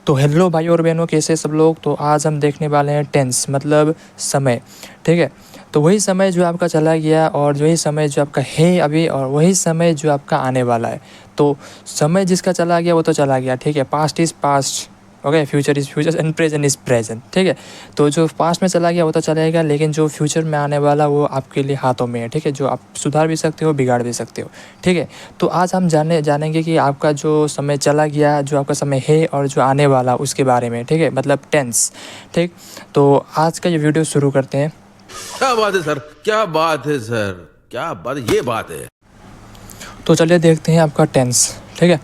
तो हेलो भाई और बहनों, कैसे सब लोग। तो आज हम देखने वाले हैं टेंस मतलब समय। ठीक है, तो वही समय जो आपका चला गया और वही समय जो आपका है अभी और वही समय जो आपका आने वाला है। तो समय जिसका चला गया वो तो चला गया, ठीक है। Past is past, okay. Future is future and present is present, ठीक है। तो जो पास्ट में चला गया वो तो चलेगा, लेकिन जो फ्यूचर में आने वाला वो आपके लिए हाथों में है, ठीक है। जो आप सुधार भी सकते हो, बिगाड़ भी सकते हो, ठीक है। तो आज हम जानेंगे कि आपका जो समय चला गया, जो आपका समय है और जो आने वाला उसके बारे में, ठीक है, मतलब टेंस। ठीक, तो आज का ये वीडियो शुरू करते हैं। क्या बात है सर, क्या बात है सर, क्या बात है, ये बात है। तो चलिए देखते हैं आपका टेंस, ठीक है।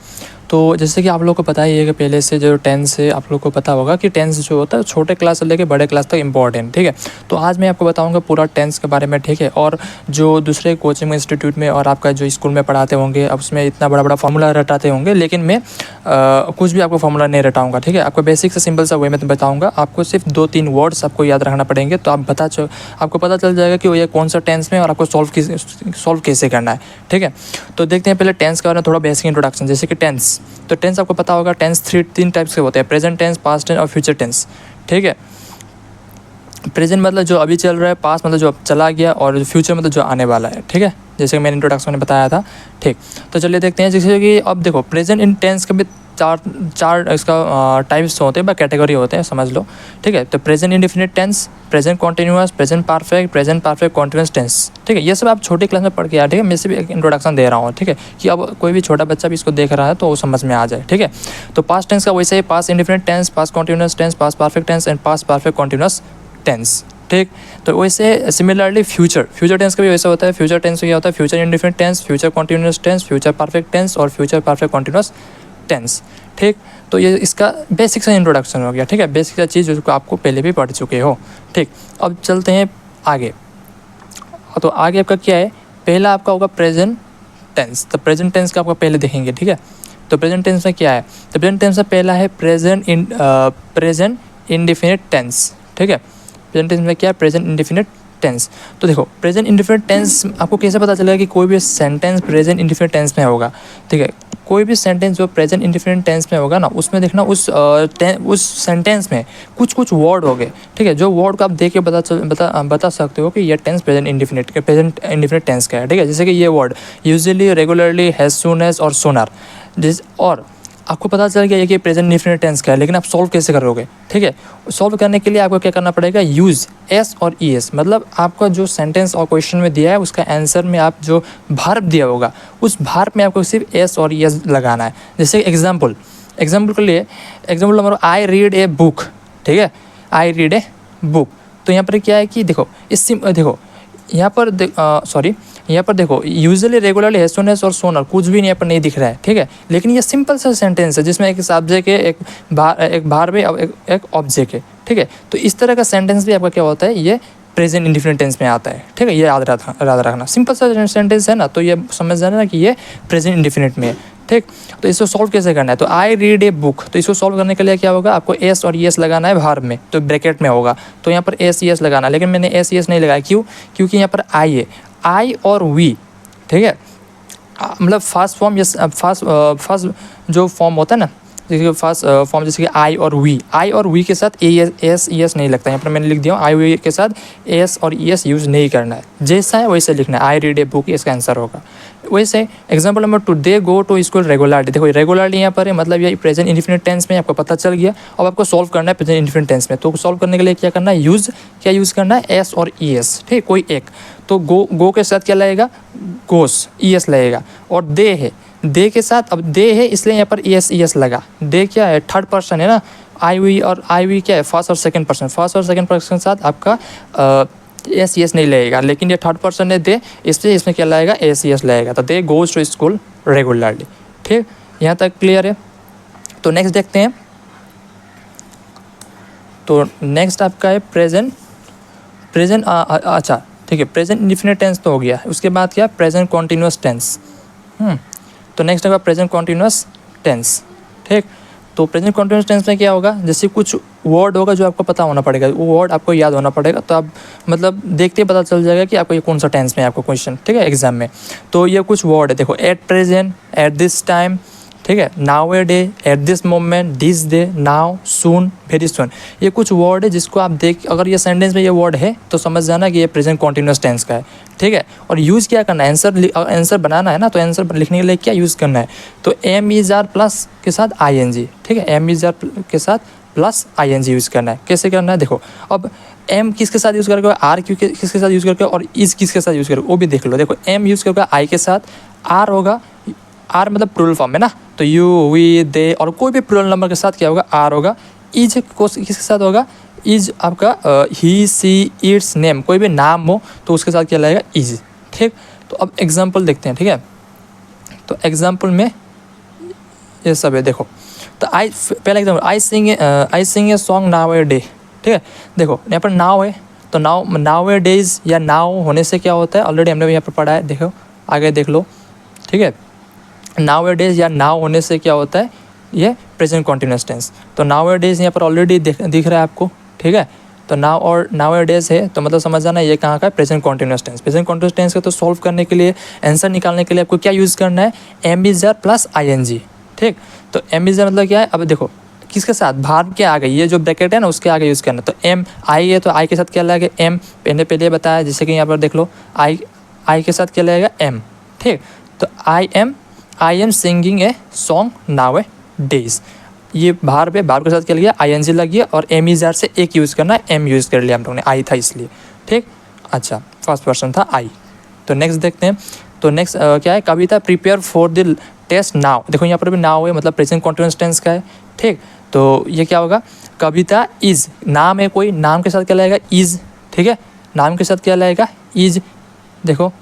तो जैसे कि आप लोग को पता ही है कि पहले से जो टेंस है आप लोग को पता होगा कि टेंस जो होता है छोटे क्लास से लेकर बड़े क्लास तक इंपॉर्टेंट, ठीक है। तो आज मैं आपको बताऊंगा पूरा टेंस के बारे में, ठीक है। और जो दूसरे कोचिंग इंस्टीट्यूट में और आपका जो स्कूल में पढ़ाते होंगे अब उसमें इतना बड़ा बड़ा फार्मूला रटाते होंगे, लेकिन मैं कुछ भी आपको फार्मूला नहीं रटाऊंगा, ठीक है। आपको बेसिक से सिंपल सा वे में बताऊँगा। आपको सिर्फ 2-3 वर्ड्स आपको याद रखना पड़ेंगे, तो आपको पता चल जाएगा कि वो ये कौन सा टेंस में और आपको सॉल्व कैसे करना है, ठीक है। तो देखते हैं पहले टेंस के बारे में थोड़ा बेसिक इंट्रोडक्शन। जैसे कि टेंस, तो टेंस आपको पता होगा, टेंस तीन टाइप्स के होते हैं, प्रेजेंट टेंस, पास्ट टेंस और फ्यूचर टेंस, ठीक है। प्रेजेंट मतलब जो अभी चल रहा है, पास्ट मतलब जो अब चला गया और फ्यूचर मतलब जो आने वाला है, ठीक है। जैसे कि मैंने इंट्रोडक्शन में बताया था, ठीक। तो चलिए देखते हैं। जैसे कि अब देखो प्रेजेंट इन टेंस के भी चार इसका टाइप्स होते हैं, कैटेगरी होते हैं, समझ लो, ठीक है। तो present indefinite tense, present continuous, present perfect continuous tense, ठीक है। ये सब आप छोटी क्लास में पढ़ के आए, ठीक है। मैं सिर्फ एक इंट्रोडक्शन दे रहा हूँ, ठीक है, कि अब कोई भी छोटा बच्चा भी इसको देख रहा है तो वो समझ में आ जाए, ठीक है। तो पास्ट टेंस का वैसे ही past indefinite tense, past continuous tense, past perfect tense and past perfect continuous tense, ठीक। तो वैसे सिमिलरली फ्यूचर टेंस का भी वैसा होता है। फ्यूचर टेंस क्या होता है, future indefinite tense, future continuous tense, future perfect tense और फ्यूचर परफेक्ट कॉन्टिन्यूअस टेंस, ठीक। तो ये इसका बेसिक सा इंट्रोडक्शन हो गया, ठीक है। बेसिक सा चीज़ जो आपको पहले भी पढ़ चुके हो, ठीक। अब चलते हैं आगे। तो आगे आपका क्या है, पहला आपका होगा प्रेजेंट टेंस। तो प्रेजेंट टेंस का आपका पहले देखेंगे, ठीक है। तो प्रेजेंट टेंस में क्या है, तो प्रेजेंट टेंस में पहला है प्रेजेंट इंडेफिनिट टेंस, ठीक है। प्रेजेंट टेंस में क्या है, प्रेजेंट इंडेफिनिट टेंस। तो देखो प्रेजेंट इंडेफिनिट टेंस आपको कैसे पता चलेगा कि कोई भी सेंटेंस प्रेजेंट इंडेफिनिट टेंस में होगा, ठीक है। कोई भी सेंटेंस जो प्रेजेंट इंडेफिनिट टेंस में होगा ना, उसमें देखना उस सेंटेंस में कुछ वर्ड हो गए, ठीक है। जो वर्ड को आप देख के बता सकते हो कि ये टेंस प्रेजेंट इंडेफिनिट टेंस का है, ठीक है। जैसे कि ये word usually, regularly, has soon as और सोनर, और आपको पता चल गया कि प्रेजेंट इंडेफिनिट टेंस का है, लेकिन आप सॉल्व कैसे करोगे, ठीक है। सॉल्व करने के लिए आपको क्या करना पड़ेगा, यूज़ एस और ई एस, मतलब आपका जो सेंटेंस और क्वेश्चन में दिया है उसका आंसर में आप जो भार्ब दिया होगा उस भार्ब में आपको सिर्फ एस और ई एस लगाना है। जैसे एग्जाम्पल के लिए example number, I read a book, ठीक है, आई रीड ए बुक। तो यहाँ पर क्या है कि देखो देखो यहाँ पर देखो यूजुअली, रेगुलरली, हैसोनेस और सोनर कुछ भी यहाँ पर नहीं दिख रहा है, ठीक है। लेकिन ये सिंपल सा सेंटेंस है जिसमें एक सब्जेक्ट है, एक भार्ब है, एक ऑब्जेक्ट है, ठीक है। तो इस तरह का सेंटेंस भी आपका क्या होता है, ये प्रेजेंट इंडेफिनिट टेंस में आता है, ठीक है। ये याद रखना, सिंपल सा सेंटेंस है ना, तो ये समझ जाना ना कि ये प्रेजेंट इंडेफिनिट में है, ठीक। तो इसको सॉल्व कैसे करना है, तो आई रीड ए बुक, तो इसको सॉल्व करने के लिए क्या होगा, आपको एस और एस लगाना है भार्ब में, तो ब्रैकेट में होगा, तो यहाँ पर एस एस लगाना, लेकिन मैंने एस एस नहीं लगाया, क्यों, क्योंकि यहाँ पर आई है, आई और वी, ठीक है। मतलब फर्स्ट फॉर्म, फर्स्ट जो फॉर्म होता है ना, जैसे फर्स्ट फॉर्म जैसे कि आई और वी के साथ एस एस नहीं लगता है। यहाँ पर मैंने लिख दिया आई वी के साथ एस और एस यूज़ नहीं करना है, जैसा है वैसे लिखना है। आई रीड ए बुक, इसका आंसर होगा। वैसे example number 2, they go to school regularly. देखो रेगुलरली यहाँ पर है, मतलब ये प्रेजेंट इंडेफिनिट टेंस में आपको पता चल गया। अब आपको सॉल्व करना है प्रेजेंट इंडेफिनिट टेंस में, तो सॉल्व करने के लिए क्या करना है, यूज़ करना है एस और ई एस, ठीक, कोई एक। तो गो के साथ क्या लगेगा, गोस, ई एस लगेगा। और दे के साथ, अब दे है इसलिए यहाँ पर ई एस लगा। दे क्या है, थर्ड पर्सन है ना, आई वी क्या है, फर्स्ट और सेकंड पर्सन साथ आपका एस नहीं लगेगा, लेकिन ये थर्ड पर्सन है दे, इसलिए इसमें क्या लगेगा, एस लगेगा। तो दे गोज टू स्कूल रेगुलरली, ठीक। यहाँ तक क्लियर है। तो नेक्स्ट देखते हैं। तो नेक्स्ट आपका है प्रेजेंट अच्छा, ठीक है। प्रेजेंट इंडेफिनिट टेंस तो हो गया, उसके बाद क्या, प्रेजेंट कॉन्टिन्यूअस टेंस। तो नेक्स्ट होगा प्रेजेंट कॉन्टिन्यूअस टेंस, ठीक। तो प्रेजेंट कॉन्टिन्यूअस टेंस में क्या होगा, जैसे कुछ वर्ड होगा जो आपको पता होना पड़ेगा, वो वर्ड आपको याद होना पड़ेगा, तो आप मतलब देखते ही पता चल जाएगा कि आपको ये कौन सा टेंस में है आपको क्वेश्चन, ठीक है, एग्जाम में। तो ये कुछ वर्ड है, देखो, at present, at this time, ठीक है। Now a day, eight this moment, this day, now, soon, very soon, ये कुछ वर्ड है जिसको आप देख, अगर ये सेंटेंस में ये वर्ड है तो समझ जाना कि ये प्रेजेंट कॉन्टिन्यूस टेंस का है, ठीक है। और यूज़ क्या करना है, आंसर बनाना है ना, तो आंसर लिखने के लिए क्या यूज़ करना है, तो एम इज आर प्लस के साथ ING, ठीक है, एम इज आर के साथ प्लस ING यूज़ करना है। कैसे करना है देखो, अब एम किसके साथ यूज़ करके, आर किसके साथ यूज़ करके, और इज किसके साथ यूज़ करके, वो भी देख लो। देखो एम यूज़ करके आई के साथ, आर होगा, आर मतलब प्लूरल फॉर्म है ना, तो यू, वी, दे, और कोई भी प्लूरल नंबर के साथ क्या होगा, आर होगा। इज किसके साथ होगा, इज आपका ही, सी, इट्स, नेम, कोई भी नाम हो तो उसके साथ क्या लगेगा, इज, ठीक। तो अब एग्जाम्पल देखते हैं, ठीक है। तो एग्जाम्पल में ये सब है, देखो। तो पहला example, I sing a song now a day, ठीक है। देखो यहाँ पर नाउ है, तो नाउ ए डेज या नाउ होने से क्या होता है, ऑलरेडी हमने यहाँ पर पढ़ा है, देखो आगे देख लो, ठीक है। नाउ ए डेज या नाउ होने से क्या होता है, ये प्रेजेंट कॉन्टिन्यूस टेंस। तो नाउ ए डेज यहाँ पर ऑलरेडी दिख रहा है आपको, ठीक है। तो नाउ ए डेज है, तो मतलब समझ जाना ये कहाँ का है, present continuous tense. Present continuous tense का तो सॉल्व करने के लिए, आंसर निकालने के लिए आपको क्या यूज़ करना है, am is are plus ING, ठीक। तो एम इज आर मतलब क्या है, अब देखो किसके साथ, भार्ब के आगे, ये जो ब्रैकेट है ना उसके आगे यूज़ करना। तो एम आई है, तो आई के साथ क्या लगेगा, एम, पहले बताया, जैसे कि यहाँ पर देख लो, आई के साथ क्या लगेगा, एम, ठीक। तो I am singing A song now a days, ये भार्ब है, भार्ब के साथ क्या लग ING लगी है, और एम इज आर से एक यूज़ करना है, एम यूज़ कर लिया हम लोगों ने, आई था इसलिए, ठीक। अच्छा, फर्स्ट पर्सन था आई। तो नेक्स्ट देखते हैं। तो नेक्स्ट क्या है, Kavita prepare for the test now, देखो यहाँ पर भी नाउ है, मतलब प्रेजेंट कॉन्टिन्यूस टेंस का है, ठीक। तो ये क्या होगा, कविता इज, नाम है कोई, नाम के साथ क्या लगेगा, इज, ठीक है। नाम के साथ क्या लगेगा, इज, देखो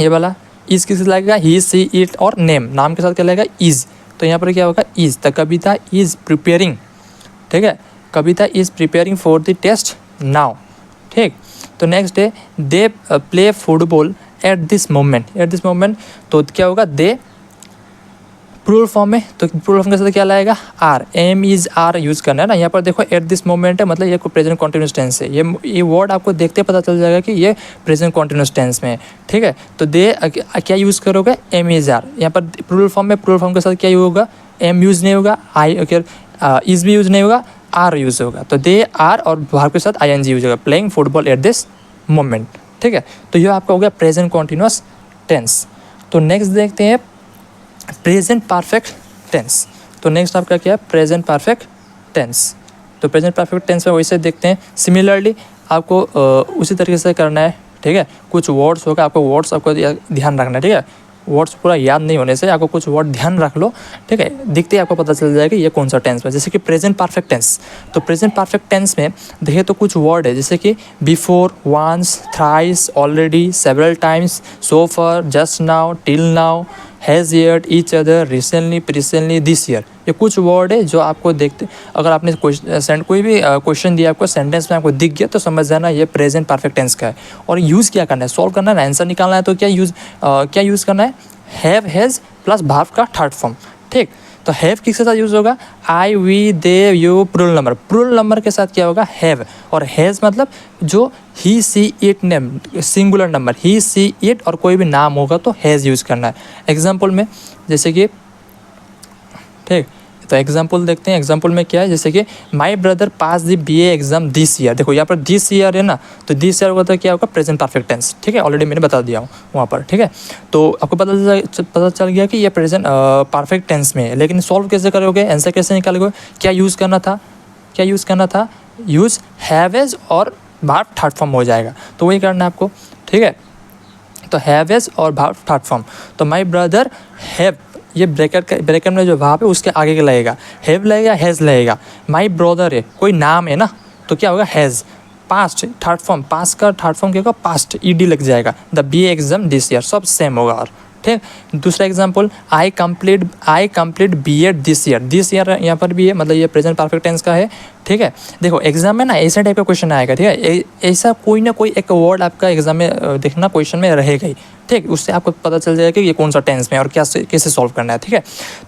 ये वाला इज किस लगेगा, ही, सी, इट, और नेम, नाम के साथ क्या लगेगा, इज। तो यहाँ पर क्या होगा, इज। तो कविता इज प्रिपेयरिंग, ठीक है, Kavita is preparing for the test now, ठीक। तो नेक्स्ट है, they play football at this moment, तो क्या होगा, दे प्लूरल फॉर्म में, तो प्लूरल फॉर्म के साथ क्या लाएगा, are, am is are use करना है ना। यहाँ पर देखो एट दिस मोमेंट है, मतलब ये प्रेजेंट कॉन्टिन्यूस टेंस है, ये वर्ड आपको देखते पता चल जाएगा कि ये प्रेजेंट कॉन्टिन्यूस टेंस में है, ठीक है। तो दे क्या यूज़ करोगे, एम इज आर, यहाँ पर प्लूरल फॉर्म में, प्लूरल फॉर्म के साथ क्या होगा, एम यूज़ नहीं होगा, आई इज भी यूज़ नहीं होगा, आर यूज़ होगा। तो दे आर और वर्ब के साथ ING यूज होगा, playing football at this moment, ठीक है। तो ये आपका हो गया प्रेजेंट कॉन्टिन्यूस टेंस। तो नेक्स्ट देखते हैं प्रेजेंट परफेक्ट टेंस। तो नेक्स्ट आपका क्या है, प्रेजेंट परफेक्ट टेंस। तो प्रेजेंट परफेक्ट टेंस में वैसे देखते हैं, सिमिलरली आपको उसी तरीके से करना है, ठीक है। कुछ वर्ड्स होगा, आपको वर्ड्स आपको ध्यान रखना है, ठीक है। वर्ड्स पूरा याद नहीं होने से आपको कुछ वर्ड ध्यान रख लो, ठीक है, दिखते ही आपको पता चल जाएगा ये कौन सा टेंस है। जैसे कि प्रेजेंट परफेक्ट टेंस, तो प्रेजेंट परफेक्ट टेंस में देखिए तो कुछ वर्ड है, जैसे कि before, once, thrice, already, several times, so far, just now, till now, has yet, each other, recently, presently, this year, ये कुछ वर्ड है जो आपको देखते, अगर आपने कोई भी क्वेश्चन दिया आपको, सेंटेंस में आपको दिख गया तो समझ जाना ये प्रेजेंट परफेक्ट टेंस का है। और यूज़ क्या करना है, सॉल्व करना है, आंसर निकालना है, तो क्या यूज़ करना है, हैव, हैज़ प्लस भाव का थर्ड फॉर्म, ठीक। तो हैव किसके साथ यूज़ होगा, I, we, they, you, plural number के साथ क्या होगा, हैव। और हैज़ मतलब जो he, she, it, name, singular number, he, she, it, और कोई भी नाम होगा तो हैज़ यूज़ करना है। एग्जाम्पल में जैसे कि, ठीक, तो एग्जाम्पल देखते हैं। एग्जाम्पल में क्या है, जैसे कि my brother pass the BA exam this year, देखो यहाँ पर दिस ईयर है ना, तो दिस ईयर होता है क्या होगा, प्रेजेंट परफेक्ट टेंस, ठीक है, ऑलरेडी मैंने बता दिया हूँ वहाँ पर, ठीक है। तो आपको पता चल गया कि ये प्रेजेंट परफेक्ट टेंस में है। लेकिन सॉल्व कैसे करोगे, आंसर कैसे निकालोगे, क्या यूज़ करना था, यूज़ हैव, हैज़ और वर्ब थर्ड फॉर्म हो जाएगा, तो वही करना है आपको, ठीक है। तो हैव, हैज़ और वर्ब थर्ड फॉर्म। तो माई ब्रदर हैव, ये ब्रैकेट में जो वर्ब है उसके आगे क्या लगेगा, हैव लगेगा, हैज़ लगेगा। माई ब्रदर है, कोई नाम है ना, तो क्या होगा, has. Past third form, past का थर्ड फॉर्म क्या होगा, पास्ट, ED लग जाएगा। The BA exam this year, सब सेम होगा। और ठीक, दूसरा example, I complete BEd this year यहाँ पर भी है, मतलब ये प्रेजेंट परफेक्ट टेंस का है, ठीक है। देखो एग्जाम में ना ऐसा टाइप का क्वेश्चन आएगा, ठीक है, ऐसा कोई ना कोई एक वर्ड आपका एग्जाम में देखना क्वेश्चन में रहेगा ही, ठीक, उससे आपको पता चल जाएगा कि ये कौन सा टेंस में और कैसे सॉल्व करना है, ठीक है।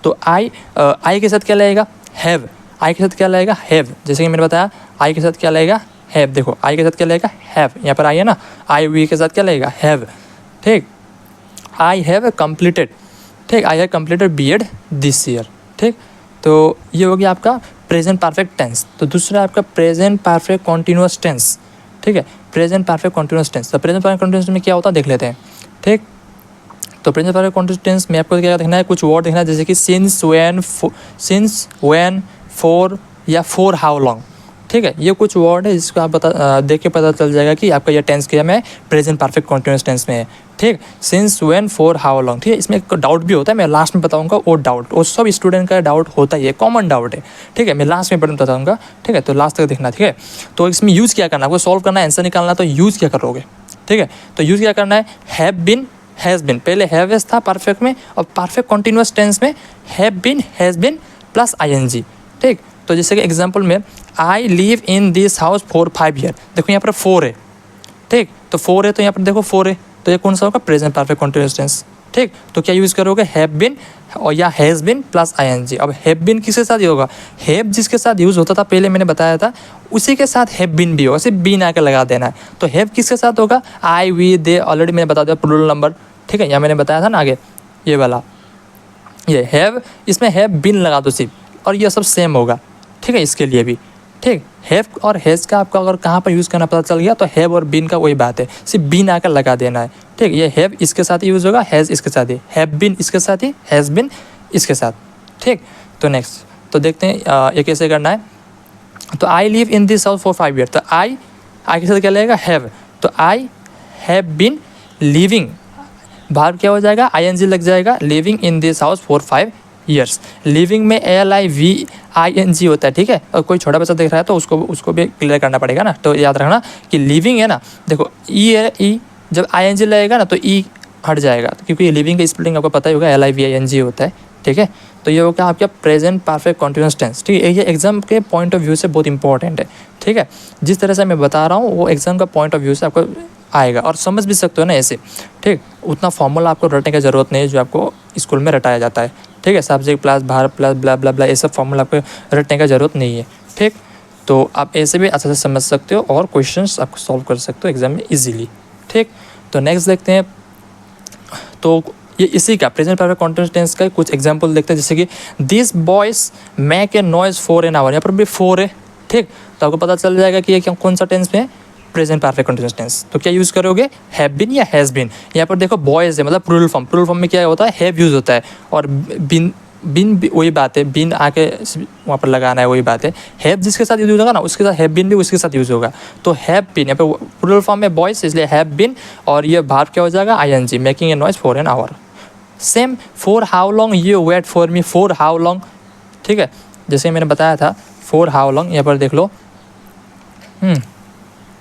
तो आई के साथ क्या लगेगा, हैव, आई के साथ क्या लगेगा, हैव, जैसे कि मैंने बताया आई के साथ क्या लगेगा, हैव। देखो आई के साथ क्या लगेगा, हैव, यहाँ पर आई है ना, आई वी के साथ क्या लगेगा, हैव, ठीक। आई हैव कंप्लीटेड ठीक, I have completed BEd this year. ठीक, तो ये हो गया आपका प्रेजेंट परफेक्ट टेंस। तो दूसरा आपका प्रेजेंट परफेक्ट कॉन्टिन्यूअस टेंस। ठीक है, प्रेजेंट परफेक्ट कॉन्टिन्यूअस टेंस। तो प्रेजेंट परफेक्ट कॉन्टिन्यूअस में क्या होता है देख लेते हैं। ठीक, तो प्रेजेंट परफेक्ट कॉन्टिन्यूअस टेंस में आपको क्या देखना है, कुछ वर्ड देखना है जैसे कि सिंस, व्हेन, फॉर या फॉर हाउ लॉन्ग। ठीक है, ये कुछ वर्ड है जिसको आप देख के पता चल जाएगा कि आपका ये टेंस क्या में प्रेजेंट परफेक्ट कॉन्टिन्यूअस टेंस में है। ठीक, since, when, for, how long. ठीक है, इसमें एक डाउट भी होता है, मैं लास्ट में बताऊंगा वो डाउट, वो सब स्टूडेंट का डाउट होता ही है, कॉमन डाउट है। ठीक है, मैं लास्ट में बताऊंगा। ठीक है, तो लास्ट तक देखना। ठीक है, तो इसमें यूज़ क्या करना है, आपको सॉल्व करना है, आंसर निकालना, तो यूज़ क्या करोगे। ठीक है, तो यूज़ क्या करना है, हैव बीन, हैज़ बीन। पहले हैव था परफेक्ट में, और परफेक्ट कॉन्टिन्यूअस टेंस में have been, has been plus ING. ठीक, तो जैसे कि एग्जांपल में I live in this house for 5 year. देखो यहाँ पर 4 है। ठीक, तो 4 है, तो यहाँ पर देखो 4 है, तो ये कौन सा होगा, प्रेजेंट परफेक्ट कॉन्टिन्यूअस टेंस। ठीक, तो क्या यूज़ करोगे, हैव बीन और या हैज़ बीन प्लस आईएनजी। अब हैव बीन किसके साथ ये होगा, हैव जिसके साथ यूज़ होता था पहले मैंने बताया था, उसी के साथ हैव बीन भी होगा, सिर्फ बीन आकर लगा देना है। तो हैव किसके साथ होगा, आई, वी, दे, ऑलरेडी मैंने बता दिया प्लूरल नंबर। ठीक है, यहाँ मैंने बताया था ना आगे, ये वाला, ये हैव, इसमें हैव बीन लगा दो सिर्फ, और ये सब सेम होगा। ठीक है, इसके लिए भी। ठीक, हैव और हैज़ का आपका अगर कहाँ पर यूज़ करना पता चल गया, तो हैव और बीन का वही बात है, सिर्फ बीन आकर लगा देना है। ठीक, ये हैव इसके साथ ही यूज़ होगा, हैज़ इसके साथ ही, हैव बीन इसके साथ ही, हैज़ बीन इसके साथ। ठीक, तो नेक्स्ट तो देखते हैं ये कैसे करना है। तो आई live in this house for 5 year. तो आई के साथ क्या लगेगा, हैव। तो आई हैव बीन लिविंग, भाव क्या हो जाएगा, आईएनजी लग जाएगा, living in this house for 5 years. Living में LIVING होता है। ठीक है, और कोई छोटा बच्चा देख रहा है तो उसको भी क्लियर करना पड़ेगा ना। तो याद रखना कि लिविंग है ना, देखो ई है, ई जब ING लगेगा ना तो ई हट जाएगा, क्योंकि लिविंग का स्पेलिंग आपको पता ही होगा, LIVING होता है। ठीक है, तो ये होगा आपका प्रेजेंट परफेक्ट कॉन्टिन्यूअस टेंस। ठीक है, ये एग्जाम के पॉइंट ऑफ व्यू से बहुत इंपॉर्टेंट है। ठीक है, जिस तरह से मैं बता रहा हूँ वो एग्जाम का पॉइंट ऑफ व्यू से आपको आएगा, और समझ भी सकते हो ना ऐसे। ठीक, उतना फॉर्मूला आपको रटने की ज़रूरत नहीं है जो आपको स्कूल में रटाया जाता है। ठीक है, सब्जेक्ट प्लस भार प्लस ब्ला ब्ला ब्ला, ये सब फॉर्मूला आपको रटने की ज़रूरत नहीं है। ठीक, तो आप ऐसे भी अच्छे से समझ सकते हो और क्वेश्चंस आपको सॉल्व कर सकते हो एग्जाम में इजीली। ठीक, तो नेक्स्ट देखते हैं। तो ये इसी का प्रेजेंट परफेक्ट कॉन्टिन्यूअस टेंस का कुछ एग्जांपल देखते हैं, जैसे कि this boys make a noise for an our. यहाँ पर भी 4 है। ठीक, तो आपको पता चल जाएगा कि ये कौन सा टेंस में है, प्रेजेंट परफेक्ट कॉन्टिन्यूअस टेंस। तो क्या यूज़ करोगे, हैव बीन या हैज़ बीन। यहाँ पर देखो बॉयज है, मतलब प्लूरल फॉर्म, प्लूरल फॉर्म में क्या होता है, हैव यूज़ होता है, और बीन वही बात है, बीन आके वहाँ पर लगाना है, वही बात है। हैव जिसके साथ यूज होगा ना, उसके साथ हैव बीन भी उसके साथ यूज़ होगा। तो हैव बीन यहाँ पे प्लूरल फॉर्म में बॉयज, इसलिए हैव बीन, और ये भाव क्या हो जाएगा, ING, making a noise for an hour. Same for how long you wait for me, for how long. ठीक है, जैसे मैंने बताया था फॉर हाउ लॉन्ग, यहाँ पर देख लो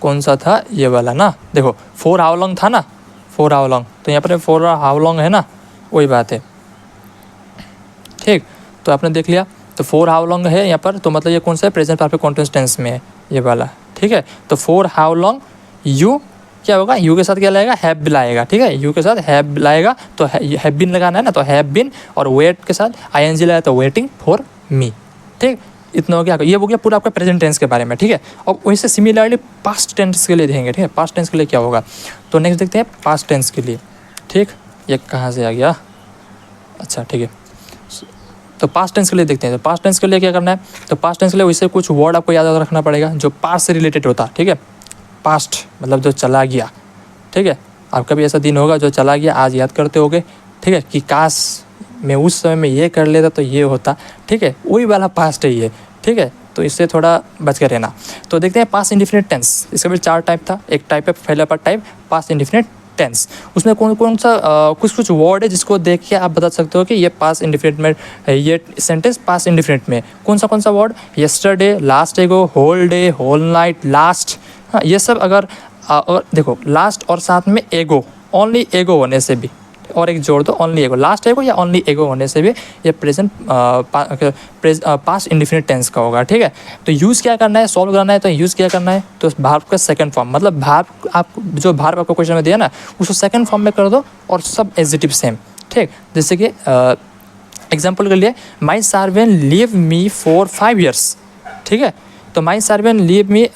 कौन सा था, ये वाला ना, देखो फॉर हाउ लॉन्ग था ना, फॉर हाउ लॉन्ग, तो यहाँ पर फॉर हाउ लॉन्ग है ना, वही बात है। ठीक, तो आपने देख लिया, तो फॉर हाउ लॉन्ग है यहाँ पर, तो मतलब ये कौन सा है, प्रेजेंट परफेक्ट कॉन्टिन्यूअस टेंस में है ये वाला। ठीक है, तो फॉर हाउ लॉन्ग यू क्या होगा, यू के साथ क्या लाएगा, हैव लाएगा। ठीक है, यू के साथ हैव लाएगा, तो हैव बीन लगाना है ना, तो हैव बीन, और वेट के साथ ING लाया तो वेटिंग फॉर मी। ठीक, इतना हो गया, ये हो गया पूरा आपका प्रेजेंट टेंस के बारे में। ठीक है, और वैसे सिमिलरली पास्ट टेंस के लिए देखेंगे। ठीक है, पास्ट टेंस के लिए क्या होगा, तो नेक्स्ट देखते हैं पास्ट टेंस के लिए। ठीक, ये कहाँ से आ गया, अच्छा ठीक है, तो पास्ट टेंस के लिए देखते हैं। तो पास्ट टेंस के लिए क्या करना है, तो पास्ट टेंस के लिए वैसे कुछ वर्ड आपको याद रखना पड़ेगा जो पास्ट से रिलेटेड होता है। ठीक है, पास्ट मतलब जो चला गया। ठीक है, आपका भी ऐसा दिन होगा जो चला गया, आज याद करते होगे। ठीक है, कि काश मैं उस समय में ये कर लेता तो ये होता। ठीक है, वही वाला पास्ट है ये। ठीक है, तो इससे थोड़ा बच कर रहना। तो देखते हैं पास्ट इंडेफिनिट टेंस, इसका भी 4 टाइप था। एक टाइप है पहला टाइप पास्ट इंडेफिनिट टेंस, उसमें कौन सा कुछ वर्ड है जिसको देख के आप बता सकते हो कि ये पास्ट इंडेफिनिट में, ये सेंटेंस पास्ट इंडेफिनिट में कौन सा word, yesterday, last ago, whole day, whole night, last. हाँ, ये सब अगर देखो लास्ट और साथ में एगो, ओनली एगो होने से भी, और एक जोड़ दो ओनली एगो, लास्ट एगो या ओनली एगो होने से भी ये प्रेजेंट पास्ट इंडेफिनिट टेंस का होगा। ठीक है, तो यूज़ क्या करना है, सॉल्व करना है, तो यूज़ क्या करना है, तो भार्ब का सेकंड फॉर्म, मतलब भार्ब आप जो भार्ब आपको क्वेश्चन में दिया ना उसको सेकंड फॉर्म में कर दो, और सब एडजेक्टिव सेम। ठीक, जैसे कि एग्जाम्पल के लिए my servant leave me for 5 years. ठीक है, तो my servant leave me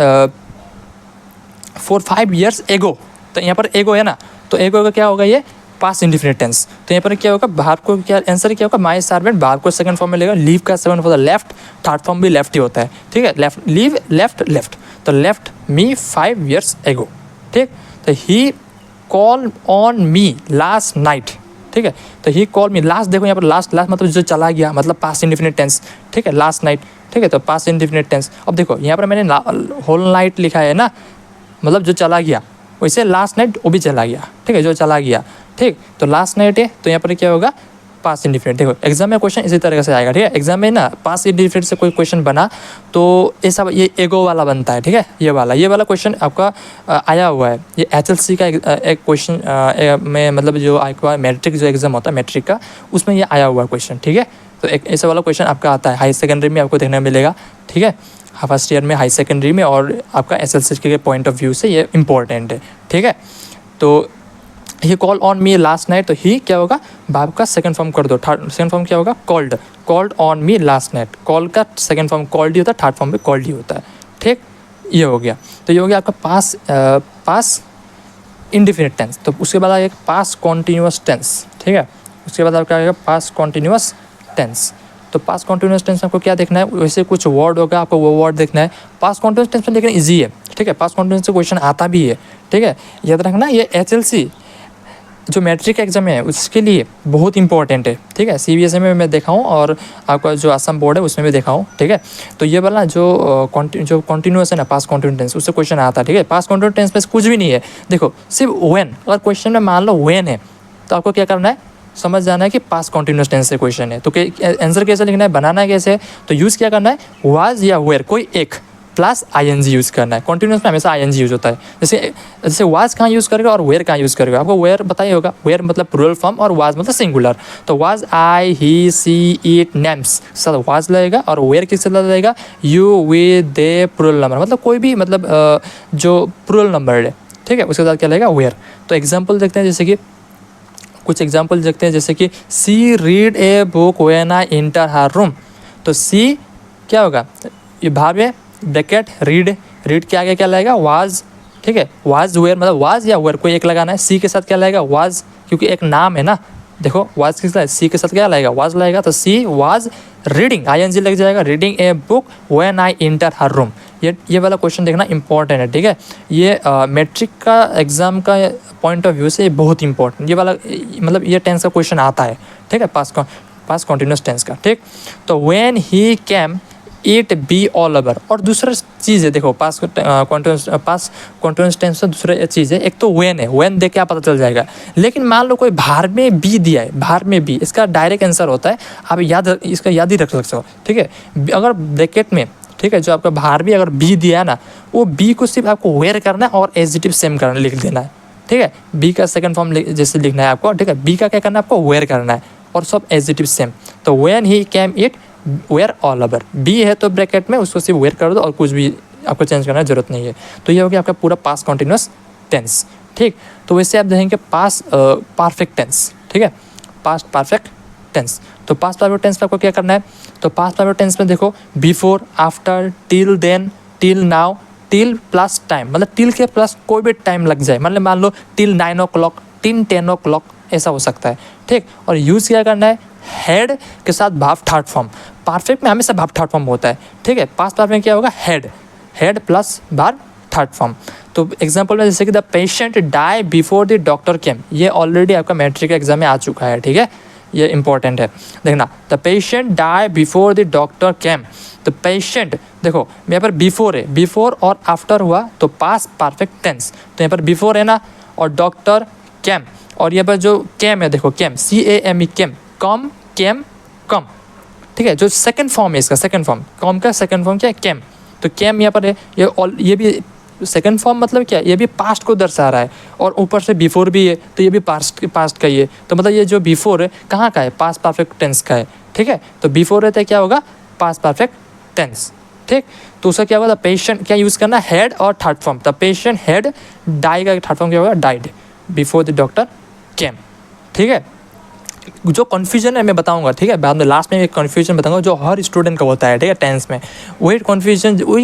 for 5 years ago, तो यहाँ पर एगो है ना, तो एगो का क्या होगा, ये पास्ट इंडिफिनिट टेंस। तो यहाँ पर क्या होगा, भार्ब को क्या आंसर क्या होगा, माई सर्वेंट, भार्ब को सेकंड फॉर्म में लेगा, लीव का second form left, third form भी लेफ्ट ही होता है, ठीक है, लेफ्ट लीव लेफ्ट लेफ्ट, तो लेफ्ट मी 5 years ago, ठीक। तो he call on me last night, ठीक है, तो ही कॉल मी लास्ट, देखो यहाँ पर लास्ट लास्ट मतलब जो चला गया, मतलब पास्ट इंडिफिनिट टेंस, ठीक है, लास्ट नाइट, ठीक है, तो पास्ट इंडिफिनिट टेंस। अब देखो यहाँ पर मैंने होल नाइट लिखा है ना, मतलब जो चला गया, वैसे लास्ट नाइट वो भी चला गया, ठीक है, जो चला गया, ठीक। तो लास्ट नाइट है, तो यहाँ पर क्या होगा, पास्ट इंडिफिनिट। देखो एग्जाम में क्वेश्चन इसी तरह से आएगा, ठीक है, एग्जाम में ना पास्ट इंडिफिनिट से कोई क्वेश्चन बना तो ऐसा ये एगो वाला बनता है, ठीक है, ये वाला क्वेश्चन आपका आया हुआ है, ये HLC का एक क्वेश्चन में, मतलब जो आपका मैट्रिक जो एग्जाम होता है मैट्रिक का, उसमें ये आया हुआ है क्वेश्चन, ठीक है। तो एक ऐसा वाला क्वेश्चन आपका आता है, हाई सेकेंडरी में आपको देखने मिलेगा, ठीक है, फर्स्ट ईयर में, हाई सेकेंडरी में, और आपका SLC के पॉइंट ऑफ व्यू से ये इंपॉर्टेंट है, ठीक है। तो he call on me last night, तो ही क्या होगा, भाव का सेकंड फॉर्म कर दो, थर्ड सेकंड फॉर्म क्या होगा, called on me last night, call का सेकंड फॉर्म कॉल्ड ही होता है, थर्ड फॉर्म भी कॉल्ड ही होता है, ठीक। ये हो गया, तो ये हो गया आपका पास इंडिफिनिट टेंस। तो उसके बाद आएगा पास कॉन्टीन्यूअस टेंस, ठीक है, उसके बाद आपका आएगा पास कॉन्टीन्यूअस टेंस। तो पास कॉन्टीन्यूअस टेंस में आपको क्या देखना है, वैसे कुछ वर्ड होगा, आपको वो वर्ड देखना है। पास कॉन्टीन्यूअस टेंस में लेकिन ईजी है, ठीक है, पास कॉन्टीन्यूअस से क्वेश्चन आता भी है, ठीक है, याद रखना। ये HLC जो मैट्रिक एग्जाम है उसके लिए बहुत इंपॉर्टेंट है, ठीक है, CBSE में मैं देखा हूँ, और आपका जो असम बोर्ड है उसमें भी देखा हूँ, ठीक है। तो ये वाला जो कॉन्टीन्यूअस है ना, पास कॉन्टीन्यूअस टेंस, उससे क्वेश्चन आता है, ठीक है। पास कॉन्टीन्यूअस टेंस में कुछ भी नहीं है, देखो सिर्फ व्हेन, अगर क्वेश्चन में मान लो व्हेन है, तो आपको क्या करना है, समझ जाना है कि पास कॉन्टीन्यूअस टेंस से क्वेश्चन है, तो आंसर कैसे लिखना है, बनाना है कैसे, तो यूज़ क्या करना है, वाज या वेयर, कोई एक प्लस ING यूज़ करना है। कॉन्टीन्यूअस में हमेशा ING यूज़ होता है, जैसे वाज कहाँ यूज़ करेगा और वेयर कहाँ यूज़ करेगा, आपको वेयर बताइए होगा, वेयर मतलब प्लूरल फॉर्म और वाज मतलब सिंगुलर। तो was I he she it names, सब वाज लगेगा, और वेयर किससे लगेगा, you we they plural number, मतलब कोई भी मतलब जो प्लूरल नंबर है, ठीक है, उसके साथ क्या लगेगा, वेयर। तो एग्जाम्पल देखते हैं, जैसे कि कुछ एग्जाम्पल देखते हैं, जैसे कि she read a book when I enter her room. तो सी क्या होगा, ये भाव है, ब्रैकेट रीड के आगे क्या लगेगा, वाज, ठीक है, वाज वेयर मतलब वाज या वेयर कोई एक लगाना है। सी के साथ क्या लगेगा, वाज, क्योंकि एक नाम है ना, देखो वाज किस है, सी के साथ क्या लगेगा, वाज लगेगा, तो सी वाज रीडिंग, ING लग जाएगा, reading A book when I enter her room. ये वाला क्वेश्चन देखना इंपॉर्टेंट है, ठीक है, ये मैट्रिक का एग्जाम का पॉइंट ऑफ व्यू से बहुत इंपॉर्टेंट, ये वाला मतलब ये टेंस का क्वेश्चन आता है, ठीक है, पास कॉन्टीन्यूअस टेंस का, ठीक। तो when he came it be all over. और दूसरा चीज़ है, देखो पास कॉन्टीन्यूअस टेंस में दूसरा चीज़ है, एक तो व्हेन है, व्हेन देख के आप पता चल जाएगा, लेकिन मान लो कोई भार में बी दिया है, भार में बी, इसका डायरेक्ट आंसर होता है, आप इसका याद ही रख सकते हो, ठीक है, अगर ब्रैकेट में, ठीक है, जो आपका भार भी अगर बी दिया है ना, वो बी को सिर्फ आपको वेयर करना है और एडजेक्टिव सेम करना, लिख देना है, ठीक है, बी का सेकंड फॉर्म जैसे लिखना है आपको, ठीक है, बी का क्या करना है आपको, वेयर करना है, और सब एडजेक्टिव सेम। तो when he came it were all over, B है तो ब्रैकेट में उसको सिर्फ वेयर कर दो, और कुछ भी आपको चेंज करने की जरूरत नहीं है। तो ये हो गया आपका पूरा पास कॉन्टीन्यूअस टेंस, ठीक। तो वैसे आप देखेंगे पास परफेक्ट टेंस, ठीक है, पास्ट परफेक्ट टेंस। तो पास्ट परफेक्ट टेंस में आपको क्या करना है, तो पास्ट परफेक्ट टेंस में देखो before, after, till, then, till now, till plus time, मतलब टिल के प्लस कोई भी टाइम लग जाए, मतलब मान लो टिल 9 o'clock, टिल 10 o'clock, ऐसा हो सकता है, ठीक। और यूज़ क्या करना है, हेड के साथ भाव थर्ड फॉर्म, परफेक्ट में हमेशा भाव थर्ड फॉर्म होता है, ठीक है, पास्ट परफेक्ट में क्या होगा, हेड प्लस भाव थर्ड फॉर्म। तो एग्जांपल में जैसे कि the patient die before the doctor came, ये ऑलरेडी आपका मैट्रिक एग्जाम में आ चुका है, ठीक है, ये इंपॉर्टेंट है, देखना, the patient die before the doctor came. तो पेशेंट देखो यहाँ पर बिफोर है, बिफोर और आफ्टर हुआ तो पास्ट परफेक्ट टेंस, तो यहाँ पर बिफोर है ना, और डॉक्टर केम, और यहाँ पर जो केम है, देखो केम, CAME केम, कम केम कम, ठीक है, जो सेकंड फॉर्म है इसका, सेकंड फॉर्म कम का सेकंड फॉर्म क्या है, केम। तो केम यहाँ पर है, ये भी सेकंड फॉर्म मतलब क्या है, ये भी पास्ट को दर्शा रहा है, और ऊपर से बिफोर भी है, तो ये भी पास्ट का ही है। तो मतलब ये जो बिफोर है कहाँ का है, पास्ट परफेक्ट टेंस का है, ठीक है। तो बिफोर रहता है क्या होगा, पास्ट परफेक्ट टेंस, ठीक। तो उसका क्या होगा, द पेशेंट क्या यूज़ करना, हेड और third form, the patient had, die का थर्ड फॉर्म क्या होगा, died before the doctor came, ठीक है। जो कन्फ्यूजन है मैं बताऊंगा, ठीक है, बाद में लास्ट में एक कन्फ्यूजन बताऊंगा जो हर स्टूडेंट का होता है, ठीक है, टेंस में। वही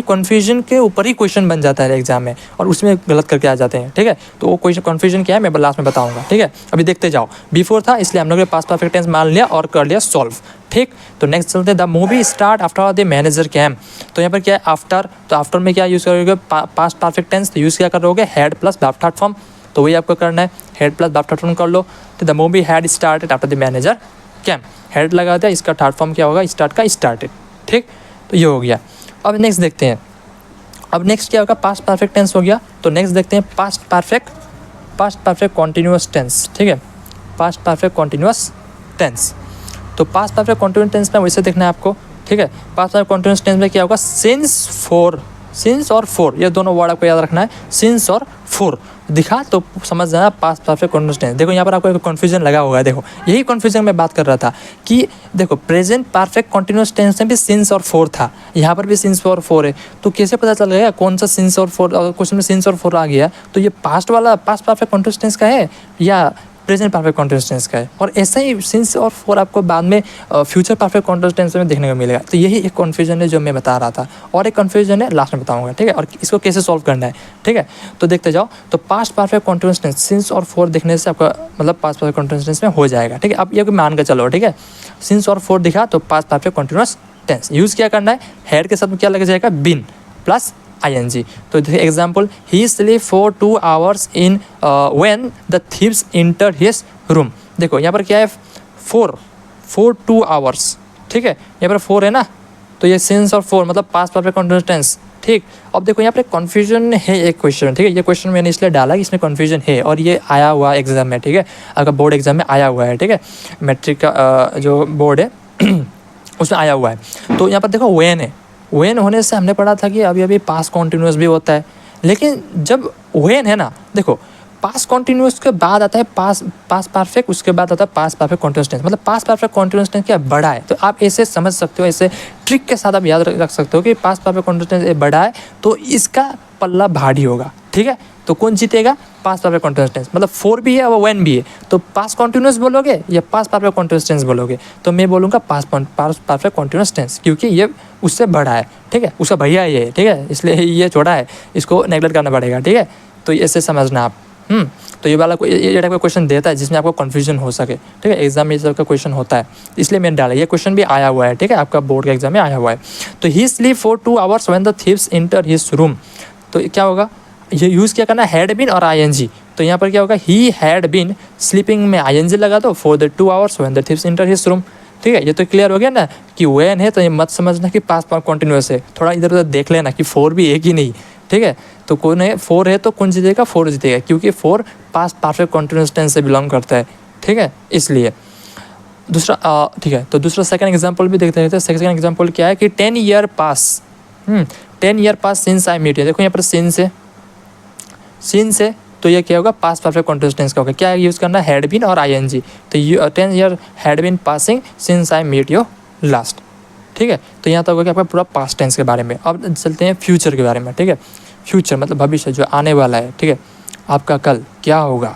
कन्फ्यूजन के ऊपर ही क्वेश्चन बन जाता है एग्जाम में, और उसमें गलत करके आ जाते हैं, ठीक है। तो वो क्वेश्चन कन्फ्यूजन क्या है मैं लास्ट में बताऊंगा, ठीक है। अभी देखते जाओ, बिफोर था इसलिए हम लोग ने पास्ट परफेक्ट टेंस मान लिया और कर लिया सॉल्व, ठीक। तो नेक्स्ट चलते हैं, the movie start after the manager came. तो यहाँ पर क्या है, आफ्टर, तो आफ्टर में क्या यूज़ करोगे, पास्ट परफेक्ट टेंस, तो यूज़ क्या करोगे, had plus verb third form. तो वही आपको करना है, had plus verb third form कर लो। तो the movie had started after the manager came, had लगा दिया, इसका थर्ड फॉर्म क्या होगा, स्टार्ट का स्टार्टेड, ठीक। तो ये हो गया। अब नेक्स्ट देखते हैं, अब नेक्स्ट क्या होगा, पास्ट परफेक्ट टेंस हो गया। तो नेक्स्ट देखते हैं पास्ट परफेक्ट कॉन्टिन्यूअस टेंस, ठीक है, पास्ट परफेक्ट कॉन्टिन्यूअस टेंस। तो पास्ट परफेक्ट कॉन्टिन्यूअस टेंस में वैसे देखना है आपको, ठीक है। पास्ट परफेक्ट कॉन्टिन्यूअस टेंस में क्या होगा, सिंस और फोर, ये दोनों वर्ड आपको याद रखना है, सिंस और फोर दिखा तो समझ जाना पास्ट परफेक्ट कॉन्टिन्यूअस टेंस। देखो यहाँ पर आपको एक कन्फ्यूजन लगा होगा, देखो यही कन्फ्यूजन में बात कर रहा था कि देखो प्रेजेंट परफेक्ट कॉन्टिन्यूअस टेंस में भी सिंस और फोर था, यहाँ पर भी सिंस और फोर है, तो कैसे पता चल गया कौन सा सिंस और फोर, अगर क्वेश्चन में सिंस और फोर आ गया तो ये पास्ट वाला पास्ट परफेक्ट कॉन्टिन्यूअस टेंस का है या प्रेजेंट परफेक्ट कॉन्टिन्यूअस टेंस का है। और ऐसा ही सिंस और फोर आपको बाद में फ्यूचर परफेक्ट कॉन्टिन्यूअस टेंस में देखने को मिलेगा। तो यही एक कन्फ्यूजन है जो मैं बता रहा था, और एक कन्फ्यूजन है लास्ट में बताऊंगा, ठीक है, और इसको कैसे सॉल्व करना है, ठीक है। तो देखते जाओ, तो past perfect continuous tense since और फोर देखने से आपका मतलब पास्ट परफेक्ट कॉन्टिन्यूअस टेंस में हो जाएगा, ठीक है। अब ये मान के चलो, ठीक है, सिंस और फोर दिखा तो past perfect continuous tense use क्या करना है, हेड के साथ क्या लग जाएगा, बीन प्लस ing। तो देखिए example, he sleep for 2 hours in when the thieves enter his room. देखो यहाँ पर क्या है, फोर 2 hours, ठीक है, यहाँ पर फोर है ना, तो ये सिंस और फोर मतलब पास्ट परफेक्ट कॉन्टिन्यूअस टेंस, ठीक। अब देखो यहाँ पर कन्फ्यूजन है एक क्वेश्चन, ठीक है, ये क्वेश्चन मैंने इसलिए डाला कि इसमें कन्फ्यूजन है और ये आया हुआ एग्जाम में, ठीक है, अगर बोर्ड एग्जाम में आया हुआ है, ठीक है, मैट्रिक का जो बोर्ड है उसमें आया हुआ है। तो यहाँ पर देखो वेन होने से हमने पढ़ा था कि अभी अभी पास्ट कॉन्टिन्यूअस भी होता है, लेकिन जब वेन है ना, देखो पास्ट कॉन्टिन्यूअस के बाद आता है पास्ट परफेक्ट, उसके बाद आता है पास्ट परफेक्ट कॉन्टिन्यूअस टेंस, मतलब पास्ट परफेक्ट कॉन्टिन्यूअस टेंस क्या बड़ा है। तो आप ऐसे समझ सकते हो, ऐसे ट्रिक के साथ आप याद रख सकते हो कि पास्ट परफेक्ट कॉन्टिन्यूअस टेंस बड़ा है तो इसका पल्ला भारी होगा, ठीक है। तो कौन जीतेगा, पास्ट परफेक्ट कॉन्टिन्यूअस टेंस, मतलब फोर भी है और वेन भी है, तो पास्ट कॉन्टिन्यूअस बोलोगे या पास्ट परफेक्ट कॉन्टिन्यूअस टेंस बोलोगे, तो मैं बोलूँगा पास्ट परफेक्ट कॉन्टिन्यूअस टेंस, क्योंकि ये उससे बड़ा है, ठीक है, उसका भैया ये है, ठीक है, इसलिए ये छोटा है, इसको नेगलेक्ट करना पड़ेगा, ठीक है। तो ऐसे समझना आप। तो ये वाला ये टाइप का क्वेश्चन देता है जिसमें आपको कन्फ्यूजन हो सके, ठीक है, एग्जाम में इस तरह का क्वेश्चन होता है, इसलिए मैंने डाला। ये क्वेश्चन भी आया हुआ है, ठीक है, आपका बोर्ड के एग्जाम में आया हुआ है। तो he sleep for 2 hours when the thieves enter his room. तो क्या होगा, ये यूज़ क्या करना है, हैड बीन और ing। तो यहाँ पर क्या होगा, ही हैड बीन स्लीपिंग में ing लगा दो for the 2 hours when the thieves enter his room, ठीक है। ये तो क्लियर हो गया ना कि वेन है, तो ये मत समझना कि पास्ट कॉन्टिन्यूअस है, थोड़ा इधर उधर देख लेना कि फोर भी है कि नहीं, ठीक है। तो कौन है, फोर है तो कौन जीतेगा, फोर जीतेगा, क्योंकि for past perfect continuous tense से बिलोंग करता है, ठीक है, इसलिए। दूसरा ठीक है, तो दूसरा सेकंड एग्जांपल भी देखते हैं। सेकंड एग्जांपल क्या है कि 10 year pass 10 year pass since I meet. देखो यहाँ पर सिंस है तो ये क्या होगा, पास्ट परफेक्ट कॉन्टिन्यूअस टेंस का होगा। क्या यूज़ करना है, हैड बीन और ing। तो 10 year had been passing since I meet your last, ठीक है। तो यहाँ तक हो गया आपका पूरा पास्ट टेंस के बारे में। अब चलते हैं फ्यूचर के बारे में, ठीक है। फ्यूचर मतलब भविष्य, जो आने वाला है, ठीक है, आपका कल क्या होगा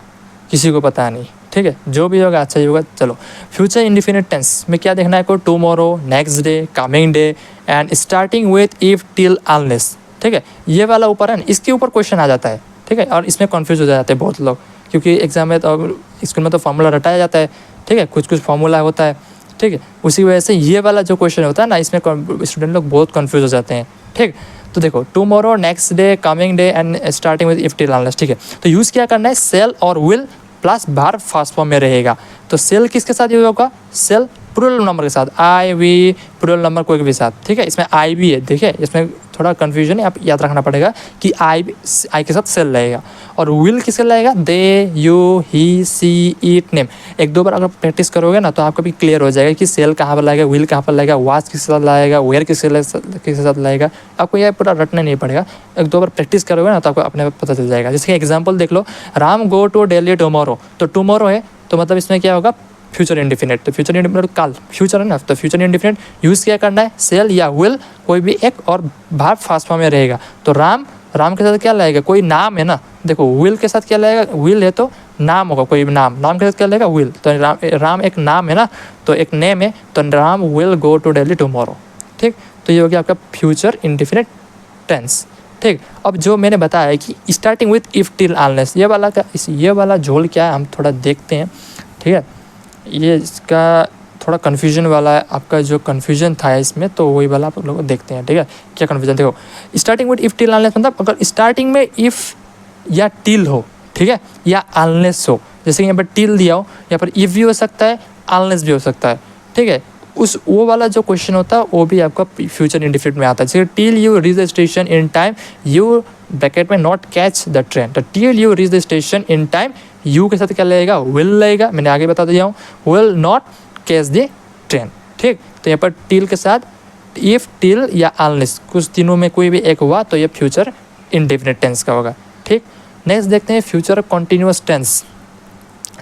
किसी को पता नहीं, ठीक है, जो भी होगा अच्छा ही होगा। चलो, फ्यूचर इंडिफिनिट टेंस में क्या देखना है को, tomorrow, next day, coming day and starting with if till unless, ठीक है। ये वाला ऊपर है ना, इसके ऊपर क्वेश्चन आ जाता है, ठीक है, और इसमें कन्फ्यूज हो जाते हैं बहुत लोग, क्योंकि एग्जाम में तो स्कूल में तो फार्मूला रटाया जाता है, ठीक है, कुछ फार्मूला होता है, ठीक है। उसी वजह से ये वाला जो क्वेश्चन होता है ना, इसमें स्टूडेंट लोग बहुत कंफ्यूज हो जाते हैं, ठीक। तो देखो, tomorrow, next day, coming day and starting with if till unless, ठीक है। तो यूज़ क्या करना है, सेल और will plus verb first form में रहेगा। तो सेल किसके साथ यूज होगा, सेल प्लूरल नंबर के साथ, आई वी प्लूरल नंबर कोई भी साथ, ठीक है। इसमें आई भी है, देखिए इसमें थोड़ा कन्फ्यूजन है, आप याद रखना पड़ेगा कि आई के साथ सेल रहेगा। और विल किसके लगेगा, they, you, he, she, it, name. एक दो बार अगर प्रैक्टिस करोगे ना तो आपको भी क्लियर हो जाएगा कि सेल कहाँ पर लगेगा, विल कहाँ पर लगेगा, वाज किसके साथ लगेगा, वेयर किसके साथ लगेगा। आपको यह पूरा रटना नहीं पड़ेगा, एक दो बार प्रैक्टिस करोगे ना तो आपको अपने पता चल जाएगा। जैसे कि एग्जाम्पल देख लो, Ram go to Delhi tomorrow. तो टुमारो है तो मतलब इसमें क्या होगा, फ्यूचर इंडिफिनिट। तो फ्यूचर इंडिफिनिट कल, फ्यूचर है ना, तो फ्यूचर इंडिफिनिट यूज़ क्या करना है, सेल या विल कोई भी एक, और वर्ब फर्स्ट फॉर्म में रहेगा। तो राम के साथ क्या लगेगा, कोई नाम है ना, देखो विल के साथ क्या लगेगा, विल है तो नाम होगा, कोई भी नाम के साथ क्या लगेगा विल। तो राम एक नाम है ना, तो एक नेम है, तो Ram will go to Delhi tomorrow. ठीक, तो ये हो गया आपका फ्यूचर इंडेफिनिट टेंस। ठीक, अब जो मैंने बताया है कि starting with if till unless, ये वाला झोल क्या है हम थोड़ा देखते हैं। ठीक है, ये इसका थोड़ा कन्फ्यूजन वाला है, आपका जो कन्फ्यूजन था इसमें, तो वही वाला आप लोग देखते हैं। ठीक है, क्या कन्फ्यूजन, देखो starting with if till unless मतलब अगर स्टार्टिंग में इफ या टिल हो, ठीक है, या अनलेस हो, जैसे कि यहाँ पर टिल दिया हो, यहाँ पर इफ भी हो सकता है, अनलेस भी हो सकता है। ठीक है, वो वाला जो क्वेश्चन होता है वो भी आपका फ्यूचर इंडेफिनिट में आता है। जैसे till you reach the station in time you bracket में नॉट कैच द ट्रेन, तो till you reach the station in time you के साथ क्या लगेगा विल लगेगा, मैंने आगे बता दिया हूँ, will not catch the train. ठीक, तो यहाँ पर टिल के साथ इफ टिल या अनलेस कुछ तीनों में कोई भी एक हुआ तो ये फ्यूचर इंडेफिनिट टेंस का होगा। ठीक, नेक्स्ट देखते हैं फ्यूचर कॉन्टिन्यूअस टेंस।